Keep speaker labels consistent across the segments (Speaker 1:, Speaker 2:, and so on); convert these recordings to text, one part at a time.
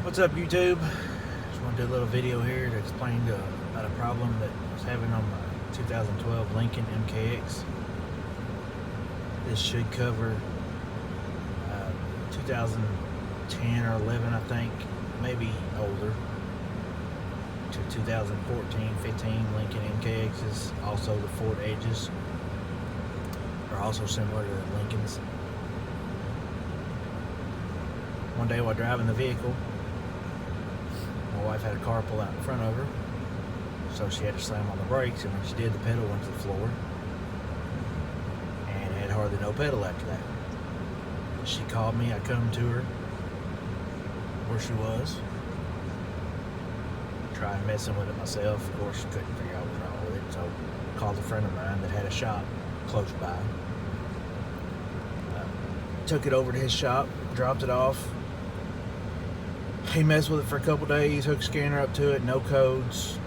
Speaker 1: What's up, YouTube? Just want to do a little video here to explain about a problem that I was having on my 2012 Lincoln MKX. This should cover 2010 or 11, I think, maybe older, to 2014, 15 Lincoln MKXs. Also, the Ford Edges are also similar to the Lincolns. One day while driving the vehicle, my wife had a car pull out in front of her, so she had to slam on the brakes, and when she did, the pedal went to the floor and had hardly no pedal after that. She called me. I come to her where she was, tried messing with it myself. Of course, couldn't figure out what was wrong with it, so called a friend of mine that had a shop close by. Took it over to his shop, dropped it off. He messed with it for a couple days, hooked a scanner up to it, no codes.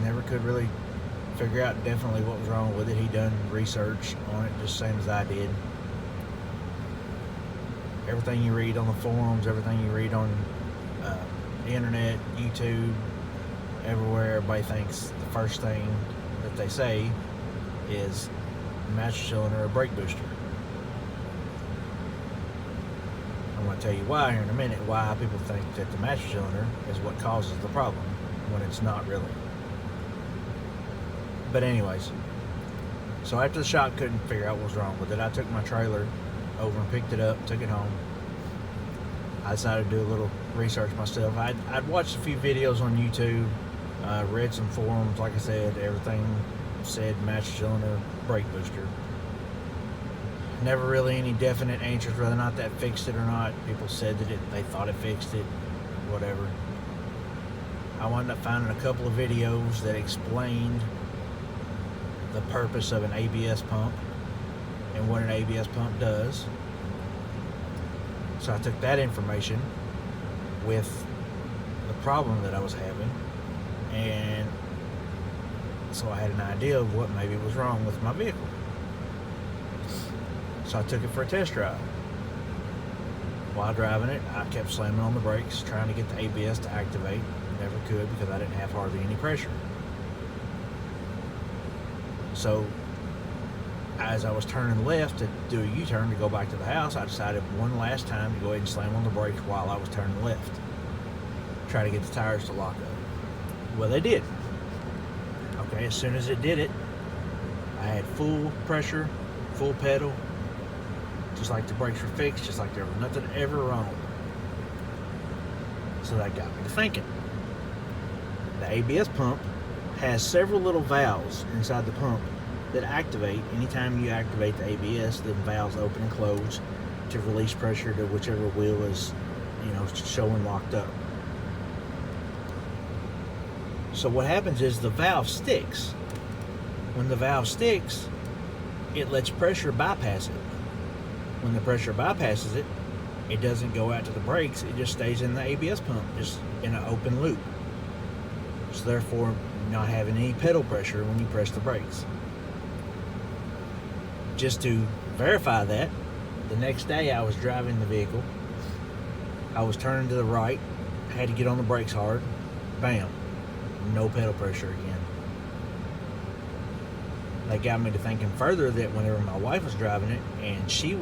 Speaker 1: Never could really figure out definitely what was wrong with it. He done research on it just the same as I did. Everything you read on the forums, everything you read on the internet, YouTube, everywhere, everybody thinks the first thing that they say is master cylinder or brake booster. I'm going to tell you why here in a minute, why people think that the master cylinder is what causes the problem when it's not really. But anyways, so after the shop couldn't figure out what was wrong with it, I took my trailer over and picked it up, took it home. I decided to do a little research myself. I'd watched a few videos on YouTube, read some forums. Like I said, everything said master cylinder, brake booster. Never really any definite answers whether or not that fixed it or not. People said that they thought it fixed it, whatever. I wound up finding a couple of videos that explained the purpose of an ABS pump and what an ABS pump does. So I took that information with the problem that I was having, and so I had an idea of what maybe was wrong with my vehicle. So I took it for a test drive. While driving it, I kept slamming on the brakes, trying to get the ABS to activate. Never could because I didn't have hardly any pressure. So as I was turning left to do a U-turn to go back to the house, I decided one last time to go ahead and slam on the brakes while I was turning left. Try to get the tires to lock up. Well, they did. Okay, as soon as it did it, I had full pressure, full pedal, just like the brakes were fixed, just like there was nothing ever wrong with them. So that got me to thinking. The ABS pump has several little valves inside the pump that activate. Anytime you activate the ABS, the valves open and close to release pressure to whichever wheel is, showing locked up. So what happens is the valve sticks. When the valve sticks, it lets pressure bypass it. When the pressure bypasses it, it doesn't go out to the brakes, it just stays in the ABS pump, just in an open loop. So therefore, not having any pedal pressure when you press the brakes. Just to verify that, the next day I was driving the vehicle, I was turning to the right, had to get on the brakes hard, bam, no pedal pressure again. That got me to thinking further that whenever my wife was driving it and she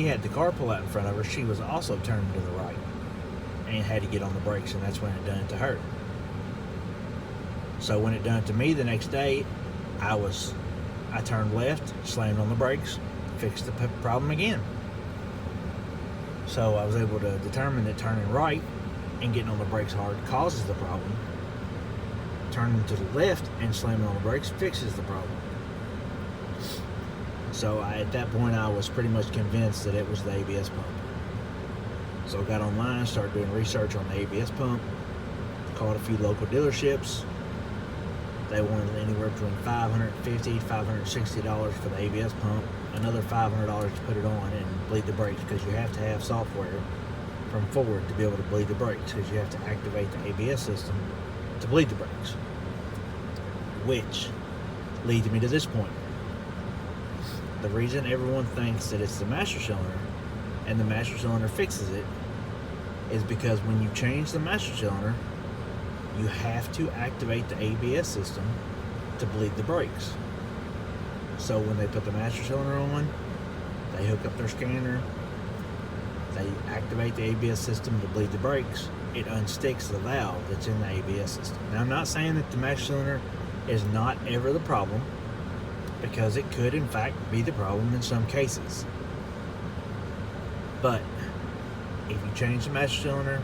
Speaker 1: had the car pull out in front of her, she was also turning to the right and had to get on the brakes, and that's when it done it to her. So when it done it to me the next day, I turned left, slammed on the brakes, fixed the problem again. So I was able to determine that turning right and getting on the brakes hard causes the problem. Turning to the left and slamming on the brakes fixes the problem. So at that point, I was pretty much convinced that it was the ABS pump. So I got online, started doing research on the ABS pump, called a few local dealerships. They wanted anywhere between $550 to $560 for the ABS pump, another $500 to put it on and bleed the brakes, because you have to have software from Ford to be able to bleed the brakes, because you have to activate the ABS system to bleed the brakes. Which leads me to this point. The reason everyone thinks that it's the master cylinder and the master cylinder fixes it is because when you change the master cylinder, you have to activate the ABS system to bleed the brakes. So when they put the master cylinder on, they hook up their scanner, they activate the ABS system to bleed the brakes. It unsticks the valve that's in the ABS system. Now, I'm not saying that the master cylinder is not ever the problem, because it could in fact be the problem in some cases. But if you change the master cylinder,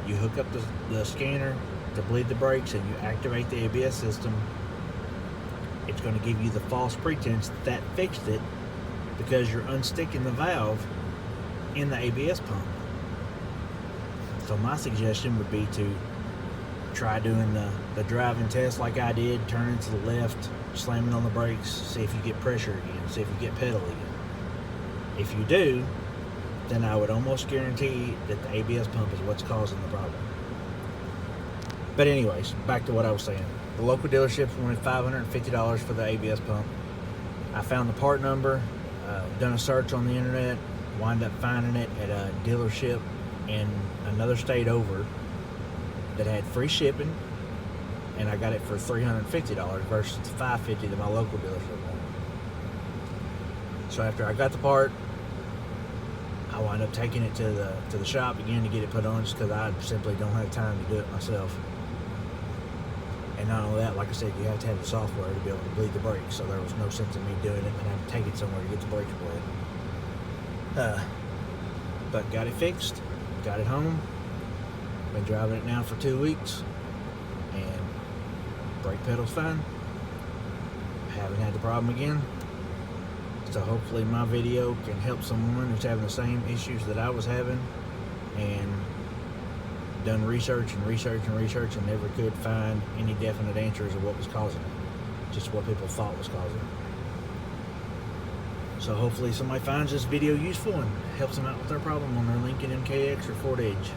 Speaker 1: you hook up the scanner to bleed the brakes, and you activate the ABS system, it's going to give you the false pretense that fixed it, because you're unsticking the valve in the ABS pump. So my suggestion would be to try doing the driving test like I did, turning to the left, slamming on the brakes, see if you get pressure again, see if you get pedal again. If you do, then I would almost guarantee that the ABS pump is what's causing the problem. But anyways, back to what I was saying. The local dealership wanted $550 for the ABS pump. I found the part number, done a search on the internet, wound up finding it at a dealership in another state over that had free shipping, and I got it for $350 versus the $550 that my local dealership wanted. So after I got the part, I wound up taking it to the shop again to get it put on, just because I simply don't have time to do it myself. And not only that, like I said, you have to have the software to be able to bleed the brakes, so there was no sense in me doing it and having to take it somewhere to get the brakes bled. But got it fixed, got it home, been driving it now for 2 weeks, and brake pedal's fine. Haven't had the problem again. So hopefully my video can help someone who's having the same issues that I was having, and done research and never could find any definite answers of what was causing it. Just what people thought was causing it. So hopefully somebody finds this video useful and helps them out with their problem on their Lincoln MKX or Ford Edge.